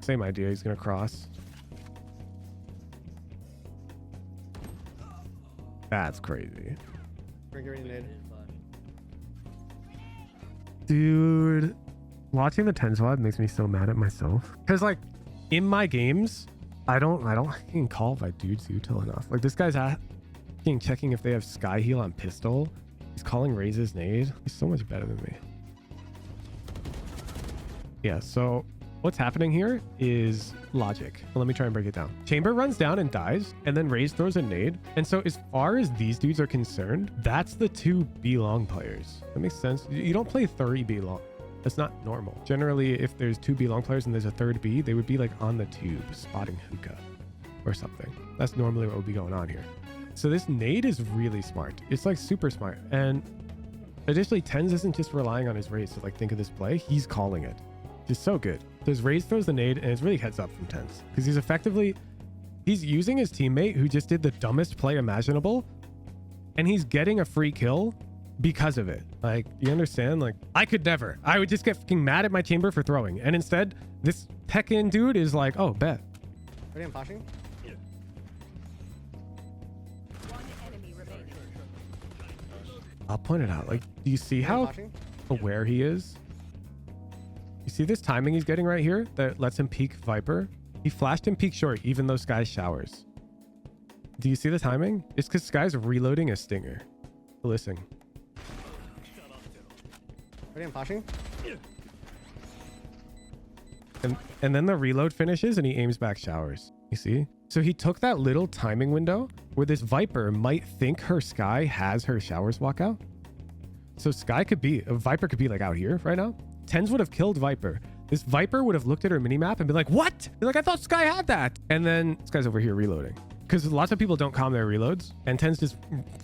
Same idea. He's gonna cross. That's crazy. Dude, watching the Tenz VOD makes me so mad at myself. Cause like in my games, I don't fucking call by dudes util enough. Like this guy's checking if they have sky heal on pistol. He's calling Raise's nade. He's so much better than me. Yeah, so what's happening here is logic. Well, let me try and break it down. Chamber runs down and dies, and then Raise throws a nade. And so as far as these dudes are concerned, that's the two B long players. That makes sense. You don't play 3 B long. That's not normal. Generally, if there's 2 B long players and there's a third B, they would be like on the tube spotting hookah or something. That's normally what would be going on here. So this nade is really smart. It's like super smart. And additionally, Tenz isn't just relying on his Raise to like think of this play. He's calling it. Just so good. So his Raise throws the nade and it's really heads up from Tenz because he's using his teammate who just did the dumbest play imaginable and he's getting a free kill because of it. Like, you understand? Like, I could never. I would just get fucking mad at my chamber for throwing. And instead, this Tekken dude is like, oh, bet. Ready, I'm flashing. Yeah. One enemy remaining. I'll point it out. Like, do you see how aware he is? You see this timing he's getting right here that lets him peek Viper? He flashed him peek short, even though Sky showers. Do you see the timing? It's because Sky's reloading a stinger. Listen. Ready, I'm flashing. And then the reload finishes and he aims back showers. You see? So he took that little timing window where this Viper might think her Sky has her showers walk out. So Viper could be like out here right now. Tenz would have killed Viper. This Viper would have looked at her minimap and been like, what? Be like, I thought Sky had that. And then this guy's over here reloading. Because lots of people don't calm their reloads. And Tenz just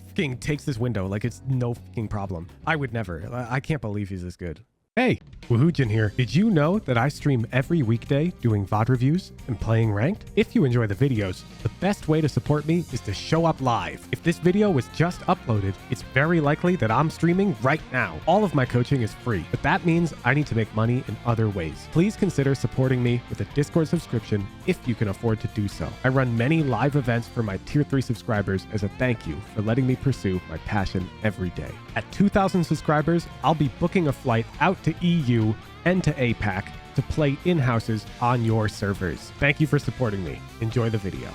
fucking takes this window like it's no fucking problem. I would never. I can't believe he's this good. Hey, Woohoojin here. Did you know that I stream every weekday doing VOD reviews and playing ranked? If you enjoy the videos, the best way to support me is to show up live. If this video was just uploaded, it's very likely that I'm streaming right now. All of my coaching is free, but that means I need to make money in other ways. Please consider supporting me with a Discord subscription if you can afford to do so. I run many live events for my tier 3 subscribers as a thank you for letting me pursue my passion every day. At 2,000 subscribers, I'll be booking a flight out to EU and to APAC to play in-houses on your servers. Thank you for supporting me. Enjoy the video.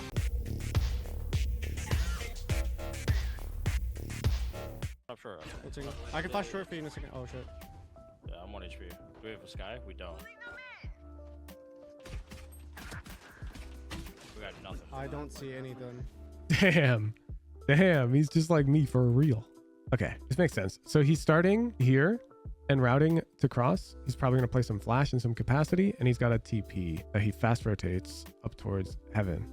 Up short. I can flash short for you in a second. Oh shit. Yeah, I'm 1 HP. Do we have a Sky? We don't. We got nothing. I don't see anything. Damn, he's just like me for real. Okay, this makes sense. So he's starting here and routing to cross. He's probably gonna play some flash and some capacity, and he's got a TP that he fast rotates up towards heaven.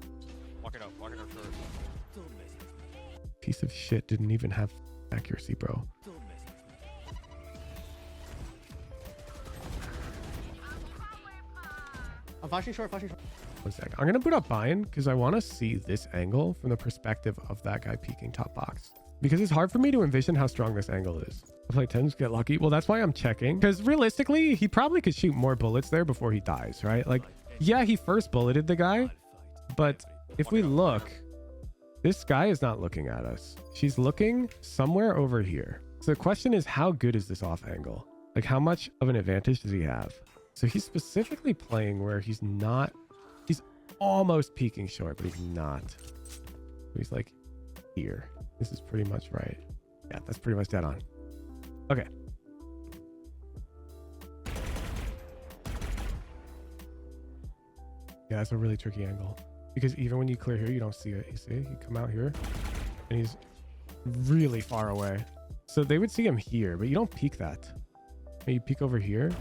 Walk it up short. Piece of shit didn't even have accuracy, bro. I'm flashing short. 1 sec. I'm gonna boot up Bind because I want to see this angle from the perspective of that guy peeking top box. Because it's hard for me to envision how strong this angle is. I play Tenz, get lucky. Well, that's why I'm checking. Because realistically, he probably could shoot more bullets there before he dies, right? Like, yeah, he first bulleted the guy. But if we look, this guy is not looking at us. She's looking somewhere over here. So the question is, how good is this off angle? Like, how much of an advantage does he have? So he's specifically playing where he's not... He's almost peeking short, but he's not. He's like here. This is pretty much right. Yeah, that's pretty much dead on. Okay. Yeah, that's a really tricky angle. Because even when you clear here, you don't see it. You see? You come out here, and he's really far away. So they would see him here, but you don't peek that. You peek over here.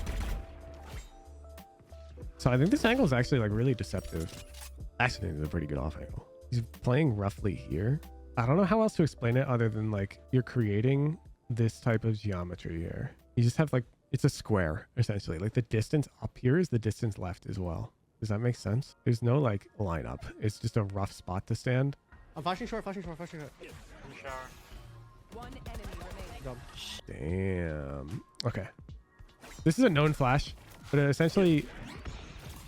So I think this angle is actually like really deceptive. Actually, it's a pretty good off angle. He's playing roughly here. I don't know how else to explain it other than like you're creating this type of geometry here. You just have like, it's a square essentially. Like the distance up here is the distance left as well. Does that make sense? There's no like lineup. It's just a rough spot to stand. I'm flashing short. One enemy remaining. Damn. Okay. This is a known flash, but essentially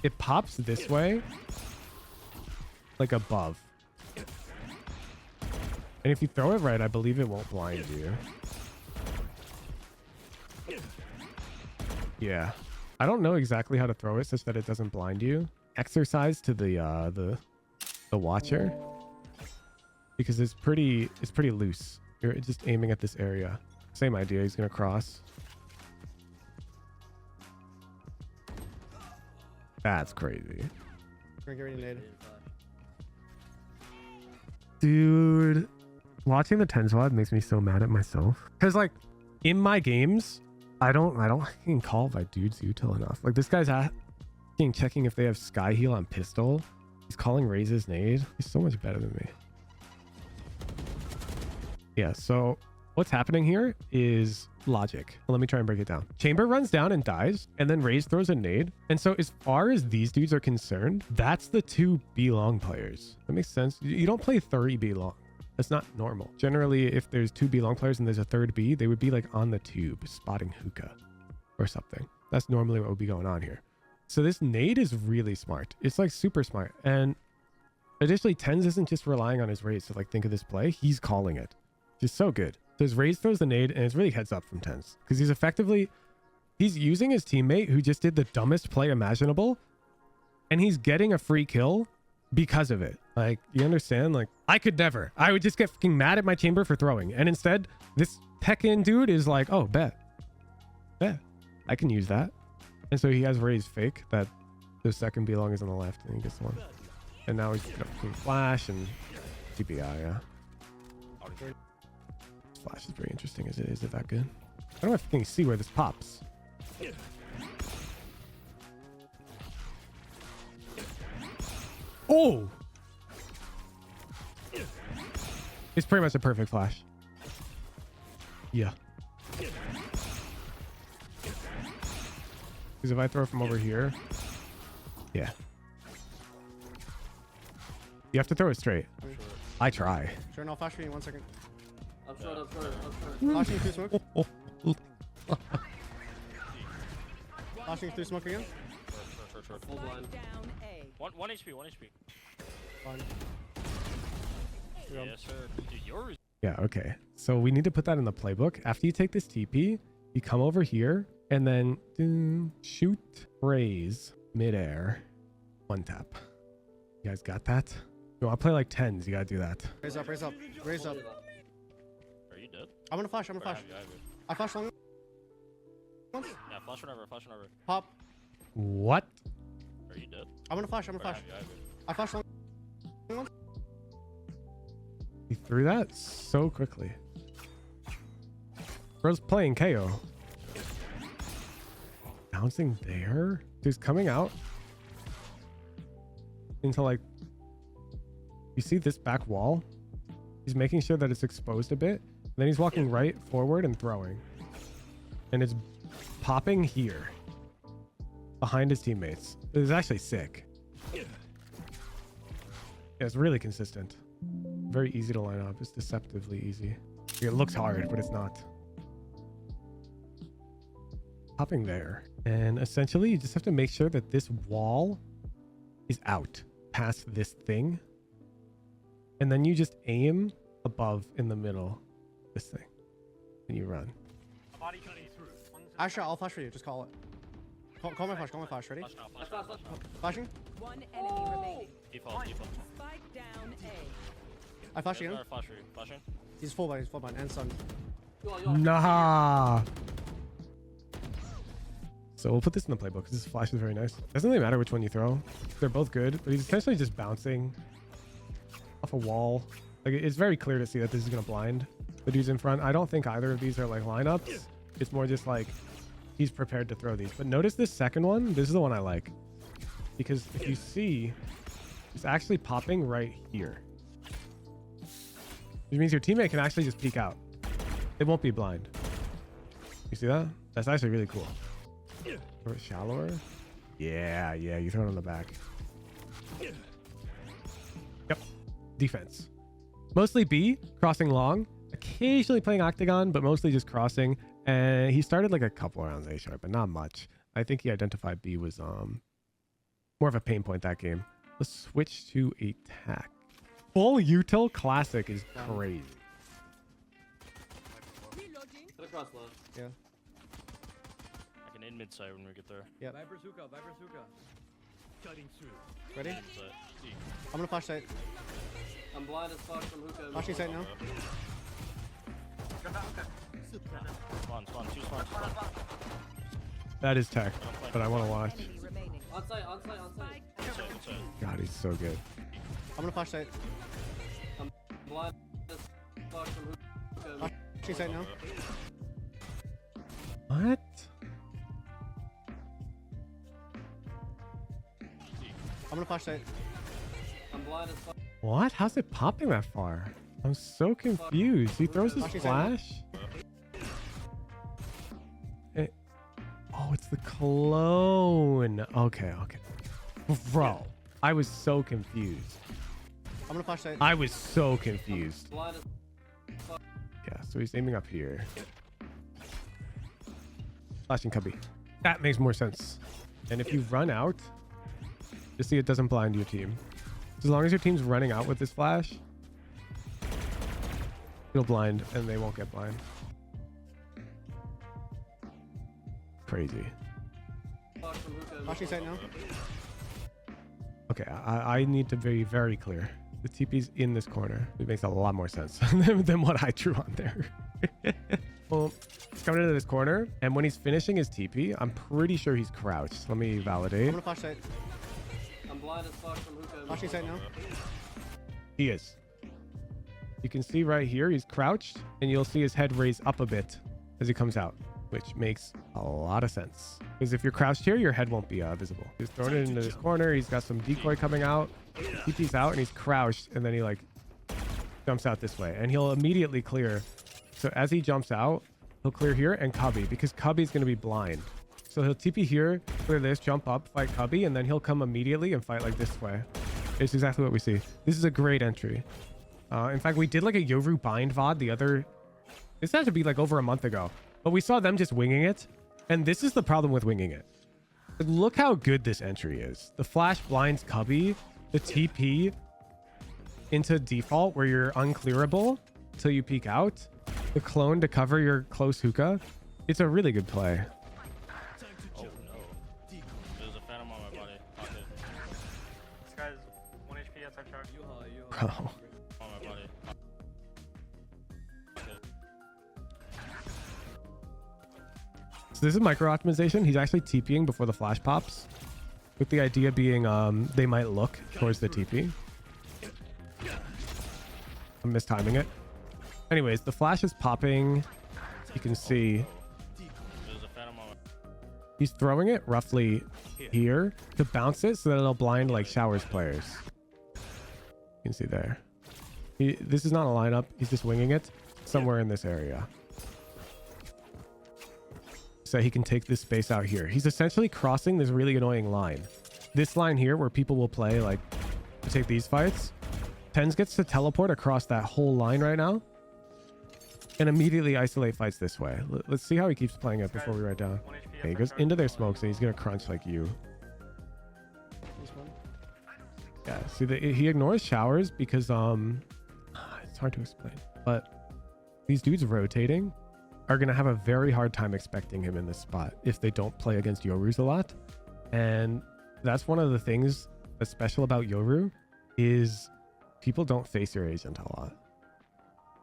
it pops this way, like above. And if you throw it right, I believe it won't blind you. Yeah. I don't know exactly how to throw it such that it doesn't blind you. Exercise to the watcher, because it's pretty loose. You're just aiming at this area. Same idea. He's gonna cross. That's crazy. We're getting nade. Dude, watching the Tenz VOD makes me so mad at myself. Because like in my games, I don't fucking call my dudes util enough. Like this guy's checking if they have sky heal on pistol. He's calling Raise's nade. He's so much better than me. Yeah, so what's happening here is logic. Let me try and break it down. Chamber runs down and dies, and then Raise throws a nade. And so as far as these dudes are concerned, that's the two B long players. That makes sense. You don't play 3 B long. That's not normal. Generally, if there's 2 B long players and there's a third B, they would be like on the tube spotting hookah or something. That's normally what would be going on here. So this nade is really smart. It's like super smart. And additionally, Tenz isn't just relying on his Raise to like think of this play. He's calling it. Just so good. So his Raise throws the nade, and it's really heads up from Tenz because he's using his teammate who just did the dumbest play imaginable, and he's getting a free kill because of it. Like, you understand? Like, I could never. I would just get fucking mad at my chamber for throwing, and instead this Tekken dude is like, oh, bet I can use that. And so he has Raise fake that the second B long is on the left, and he gets one. And now he's gonna fucking flash and TPI. Yeah. Flash is very interesting. Is it that good? I don't have to see where this pops. Oh! It's pretty much a perfect flash. Yeah. Because if I throw from over here, yeah. You have to throw it straight. I try. Sure, I'll flash for you in 1 second. I'm short. Flashing through smoke. Flashing through smoke again. Short. Full blind. Down A. One HP, 1 HP. Fine. Yes, sir. Dude, yours. Yeah, okay. So we need to put that in the playbook. After you take this TP, you come over here and then shoot, raise, midair, 1 tap. You guys got that? You want to play like Tenz, you gotta do that. Raise up. Raise up. Are you dead? I'm gonna flash. I have you. I flash long. Yeah, flash whenever. Pop. What? Are you dead? I'm gonna flash. I have you. I flash long. He threw that so quickly. Bro's playing KO. Bouncing there? Dude's coming out into like, you see this back wall? He's making sure that it's exposed a bit. Then he's walking right forward and throwing. And it's popping here behind his teammates. It is actually sick. Yeah, it's really consistent. Very easy to line up. It's deceptively easy. It looks hard, but it's not. Popping there. And essentially, you just have to make sure that this wall is out past this thing. And then you just aim above in the middle, this thing. And you run. Asher, I'll flash for you. Just call it. Call my flash. Ready? Flash now. Flashing. One enemy remaining. Default. Spike down A. I flash again. Flash for you. Flashing. He's full blind. And sun. Nah. So we'll put this in the playbook because this flash is very nice. Doesn't really matter which one you throw. They're both good, but he's essentially just bouncing off a wall. Like, it's very clear to see that this is going to blind the dudes in front. I don't think either of these are like lineups. It's more just like he's prepared to throw these. But notice this second one. This is the one I like. Because if you see, it's actually popping right here. Which means your teammate can actually just peek out. It won't be blind. You see that? That's actually really cool. Throw it shallower. Yeah, you throw it on the back. Yep. Defense. Mostly B, crossing long. Occasionally playing octagon, but mostly just crossing. And he started like a couple rounds A sharp, but not much. I think he identified B was more of a pain point that game. Let's switch to attack. Full util classic is crazy. Reloading. Get across left. Yeah. I can in mid side when we get there. Yep. Viper's hookah, Viper's hookah. Cutting through. Ready? Mid side. D. I'm gonna flash sight. I'm blind as fuck from hookah. Flashing sight now. Spawn, two spawn. That is tech, but I want to watch. Enemy remaining. On site, on site, on site. Spike Mid down. side. God, he's so good. I'm gonna flash sight. I'm blind as fuck from hookah. Flashing sight now. What? I'm gonna flash sight. I'm blind as fuck. What? How's it popping that far? I'm so confused. He throws his Flashing flash. Oh, it's the clone. Okay. Bro, I was so confused. I'm gonna flash sight. I was so confused. Blind as Yeah, so he's aiming up here. Flashing cubby. That makes more sense. And if you run out, just see it doesn't blind your team. As long as your team's running out with this flash, it'll blind and they won't get blind. Crazy. fuck from hookah. Flashing sight now. Okay, I need to be very clear. The TP's in this corner. It makes a lot more sense than what I drew on there. Well, he's coming into this corner, and when he's finishing his TP, I'm pretty sure he's crouched. Let me I'm validate. gonna flash sight. I'm blind as fuck from hookah. Flashing sight now. He is. You can see right here, he's crouched, and you'll see his head raise up a bit as he comes out, which makes a lot of sense. Because if you're crouched here, your head won't be visible. He's thrown it into this corner. He's got some decoy coming out. TP's out, and he's crouched, and then he like jumps out this way, and he'll immediately clear. So as he jumps out, he'll clear here and Cubby, because Cubby's going to be blind. So he'll TP here, clear this, jump up, fight Cubby, and then he'll come immediately and fight like this way. It's exactly what we see. This is a great entry. In fact, we did like a YORU bind VOD this had to be like over a month ago, but we saw them just winging it. And this is the problem with winging it. Look how good this entry is. The flash blinds Cubby, the TP into default where you're unclearable until you peek out, the clone to cover your close hookah. It's a really good play. Oh no. There's a phantom on my body. Pocket. This guy's 1 HP outside charge. Bro. On my body. Pocket. So this is micro optimization. He's actually TPing before the flash pops, with the idea being they might look towards the TP. I'm mistiming it. Anyways, the flash is popping. You can see There's a phantom on my he's throwing it roughly here to bounce it so that it'll blind like Showers players. You can see there. This is not a lineup. He's just winging it somewhere in this area. So he can take this space out here. He's essentially crossing this really annoying line. This line here where people will play like to take these fights. Tenz gets to teleport across that whole line right now and immediately isolate fights this way. Let's see how he keeps playing it before we write down. 1 HP Okay, he goes into their smokes and he's gonna crunch like you. This one. Yeah, see, he ignores Showers because it's hard to explain, but these dudes rotating are gonna have a very hard time expecting him in this spot if they don't play against Yorus a lot. And that's one of the things that's special about Yoru is people don't face your agent a lot.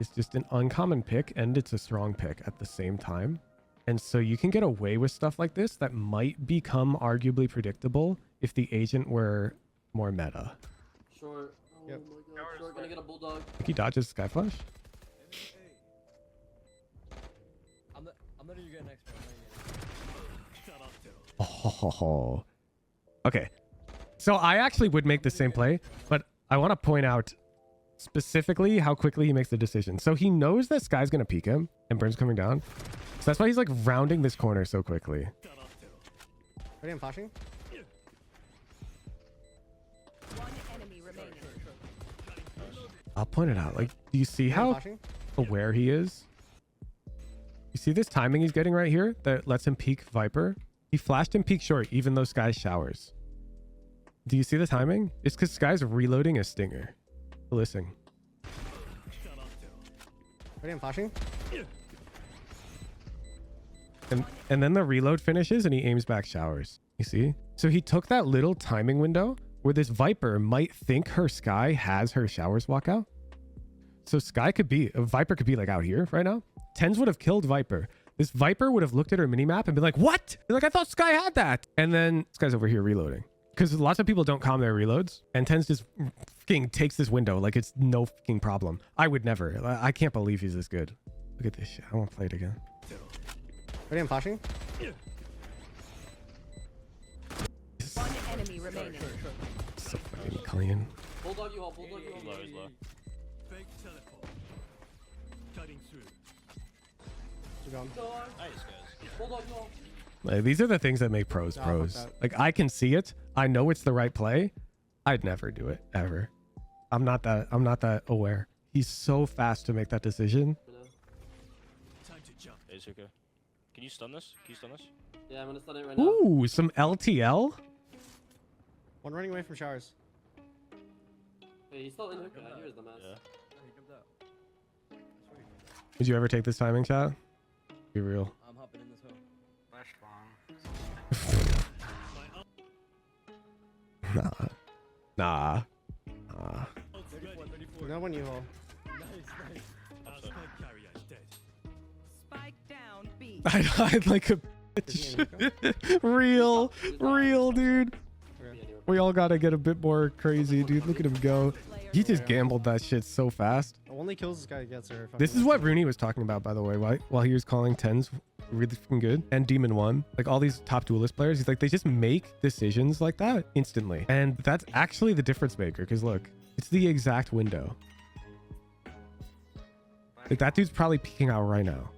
It's just an uncommon pick and it's a strong pick at the same time. And so you can get away with stuff like this that might become arguably predictable if the agent were more meta. Short. Oh Yep. my god. Short gonna get a bulldog. I think he dodges Sky Flash. I'm letting you get next one. Oh, okay. So I actually would make the same play, but I want to point out specifically how quickly he makes the decision. So he knows that Sky's going to peek him and Burn's coming down. So that's why he's like rounding this corner so quickly. Ready? I'm flashing. One enemy remaining. I'll point it out. Like, do you see I'm how flashing. aware he is? You see this timing he's getting right here that lets him peek Viper? He flashed him peek short, even though Sky showers. Do you see the timing? It's because Sky's reloading a stinger. Listen. Ready, I'm flashing. And then the reload finishes and he aims back showers. You see? So he took that little timing window where this Viper might think her Sky has her showers walk out. So Viper could be like out here right now. Tenz would have killed Viper. This Viper would have looked at her minimap and been like, what? They're like, I thought Sky had that. And then Sky's over here reloading. Because lots of people don't calm their reloads. And Tenz just fucking takes this window like it's no fucking problem. I would never. I can't believe he's this good. Look at this shit. I want to play it again. Ready, I'm flashing. One enemy remaining. So fucking clean. Bulldog you all, bulldog you all. Low, he's low. Fake teleport. Cutting through. Two gone. Nice, guys. Bulldog you all. Like, these are the things that make pros Nah, pros. fuck that. Like, I can see it. I know it's the right play. I'd never do it ever. I'm not that aware. He's so fast to make that decision. Time to jump. Hey, Zuka. Can you stun this? Can you stun this? Yeah, I'm gonna stun it right now. Ooh, some LTL. One running away from showers. Hey, he's still in hookah. I hear his dumbass. Yeah. No, he jumped out. I swear he jumped out. Would you ever take this timing shot? Be real. I'm hopping in this hole. Nah. Nah. 34, 34. No one you all. Nice, nice. Our spike carrier is dead. Spike down B. I'd like a Is he in bitch. real, dude. Okay. We all gotta get a bit more crazy, dude. Look at him go. He just gambled that shit so fast. The only kills this guy gets are. This is what Rooney was talking about, by the way, while he was calling Tenz really fucking good. And Demon 1, like all these top duelist players, he's like, they just make decisions like that instantly. And that's actually the difference maker, because look, it's the exact window. Like that dude's probably peeking out right now.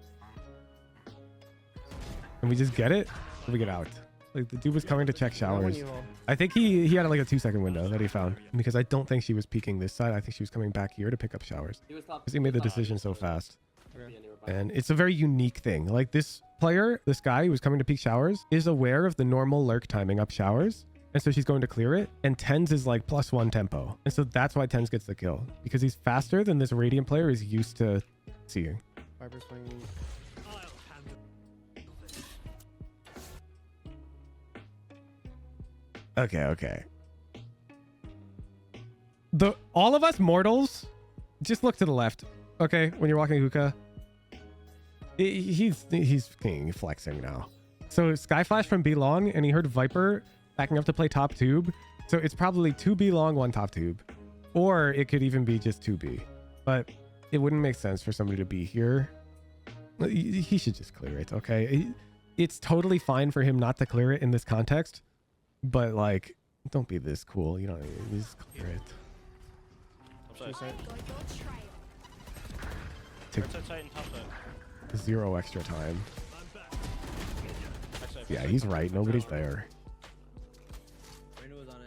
And we just get it, and we get out. Like the dude was coming to check No one showers. you all. I think he had like a 2-second window that he found, because I don't think she was peeking this side. I think she was coming back here to pick up showers, He was top. because he made the decision so fast. Okay. Yeah, they were back. And it's a very unique thing. Like this player, this guy who's coming to peak showers, is aware of the normal lurk timing up showers. And so she's going to clear it. And Tenz is like +1 tempo. And so that's why Tenz gets the kill, because he's faster than this Radiant player is used to seeing. Viper's playing. I'll handle this. Okay. All of us mortals, just look to the left. Okay, when you're walking hookah, he's fucking flexing now. So Sky flashed from B long, and he heard Viper backing up to play top tube. So it's probably 2B long, 1 top tube, or it could even be just 2B. But it wouldn't make sense for somebody to be here. He should just clear it. Okay, it's totally fine for him not to clear it in this context, but like, don't be this cool. You know, just clear it. Top side. Take Right side, tight, and top side. 0 extra time. I'm back. Back side, Yeah, back he's side. right. Nobody's there. Reyna was on A.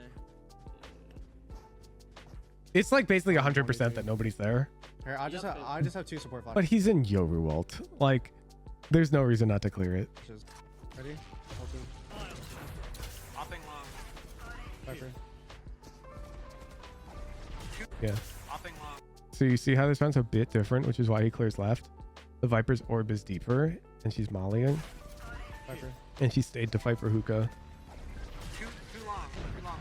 It's like basically 100% that nobody's there. Here, I just have 2 support flashes. But he's in YORU ult. Like, there's no reason not to clear it. Ready? Ulti. Hopping long. Viper. Yeah. Hopping long. So you see how this round's a bit different, which is why he clears left. The Viper's orb is deeper, and she's mollying, Viper. and she stayed to fight for hookah. Too long. Too long. On the hop.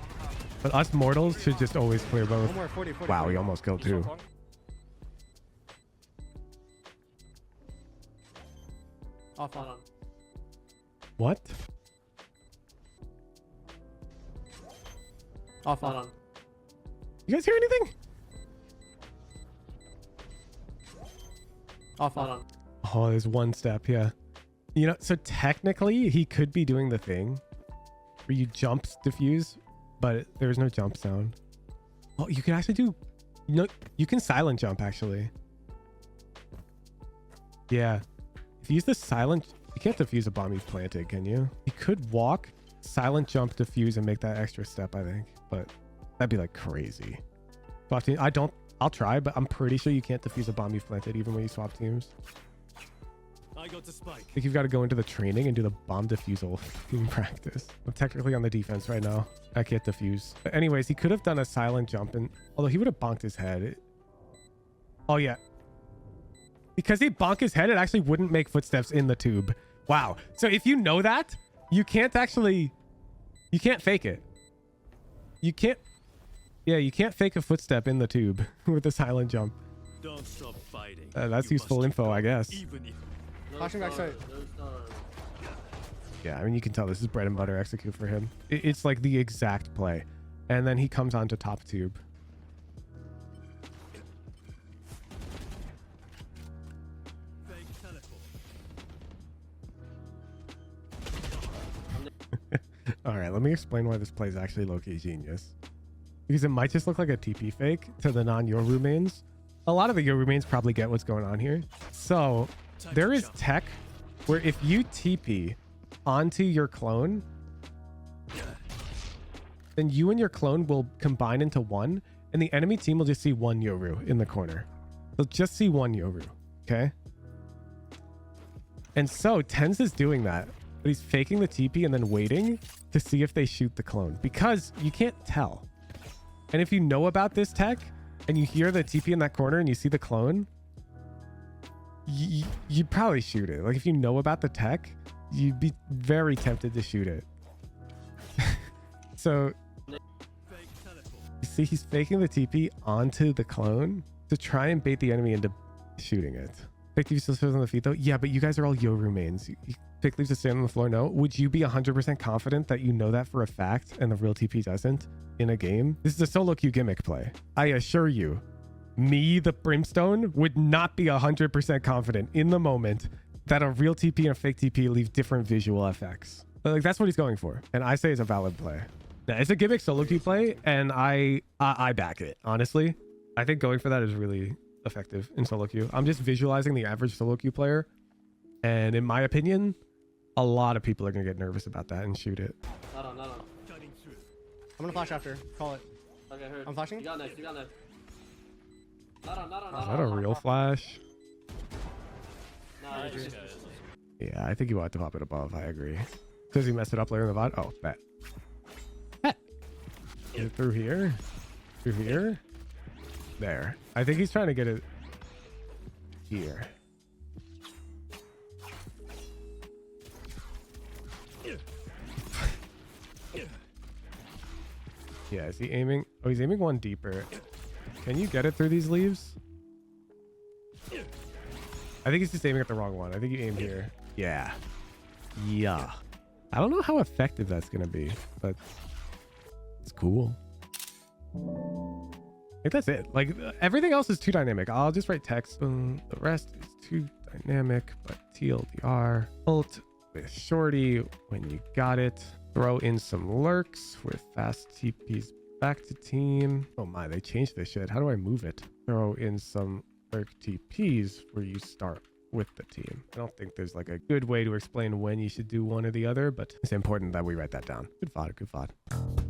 But us mortals should just always clear both. One more 40. Wow, 40. he almost killed He's so 2. long. Off Hold on. on. What? Off Hold on. on. You guys hear anything? Off Hold on. on. Oh, there's 1 step, yeah. You know, so technically he could be doing the thing where you jump diffuse, but there's no jump sound. Oh, you can actually do, you know, you can silent jump actually. Yeah. If you use the silent, you can't defuse a bomb you've planted, can you? You could walk, silent jump, defuse, and make that extra step, I think, but that'd be like crazy. Swap team, I'll try, but I'm pretty sure you can't defuse a bomb you've planted even when you swap teams. I got the spike. I think you've got to go into the training and do the bomb defusal in practice. I'm technically on the defense right now. I can't defuse. But anyways, he could have done a silent jump, and although he would have bonked his head. Oh yeah. Because he bonked his head, it actually wouldn't make footsteps in the tube. Wow. So if you know that, you can't fake it. You can't fake a footstep in the tube with a silent jump. Don't stop fighting. That's You useful must info, keep I going, guess. Even if Flashing backside. Yeah, I mean, you can tell this is bread and butter execute for him. It's like the exact play. And then he comes onto top tube. fake teleport. All right, let me explain why this play is actually low-key genius. Because it might just look like a TP fake to the non-Yoru mains. A lot of the Yoru mains probably get what's going on here. So there is tech where if you TP onto your clone, then you and your clone will combine into one, and the enemy team will just see one Yoru in the corner. They'll just see one Yoru, okay? And so Tenz is doing that, but he's faking the TP and then waiting to see if they shoot the clone, because you can't tell. And if you know about this tech and you hear the TP in that corner and you see the clone, you'd probably shoot it. Like, if you know about the tech, you'd be very tempted to shoot it. So you see he's faking the TP onto the clone to try and bait the enemy into shooting it. Fake TP still shows on the feet though. Yeah, but you guys are all Yoru mains. You pick leaves to stand on the floor. No, would you be 100% confident that you know that for a fact and the real TP doesn't in a game? This is a solo queue gimmick play. I assure you, me, the Brimstone, would not be 100% confident in the moment that a real TP and a fake TP leave different visual effects. But like, that's what he's going for, and I say it's a valid play. Now, it's a gimmick solo queue play, and I back it. Honestly, I think going for that is really effective in solo queue. I'm just visualizing the average solo queue player, and in my opinion, a lot of people are gonna get nervous about that and shoot it. Not on. Cutting through. I'm gonna flash after. Call it. Okay, heard. I'm flashing. You got next. Not on. Is that a real flash? Nah, Nice, it's guys. Yeah, I think you want to pop it above. I agree. Does he mess it up later in the VOD? Oh, bet. Is it through here? Through here? There. I think he's trying to get it here. Yeah, is he aiming? Oh, he's aiming one deeper. Can you get it through these leaves? I think he's just aiming at the wrong one. I think you aim here. Yeah. Yeah. I don't know how effective that's going to be, but it's cool. I think that's it. Like, everything else is too dynamic. I'll just write text. The rest is too dynamic, but TLDR. Ult with shorty when you got it. Throw in some lurks with fast TPs back to team. Oh my, they changed this shit. How do I move it? Throw in some lurk TPs where you start with the team. I don't think there's like a good way to explain when you should do one or the other, but it's important that we write that down. Good VOD, good VOD.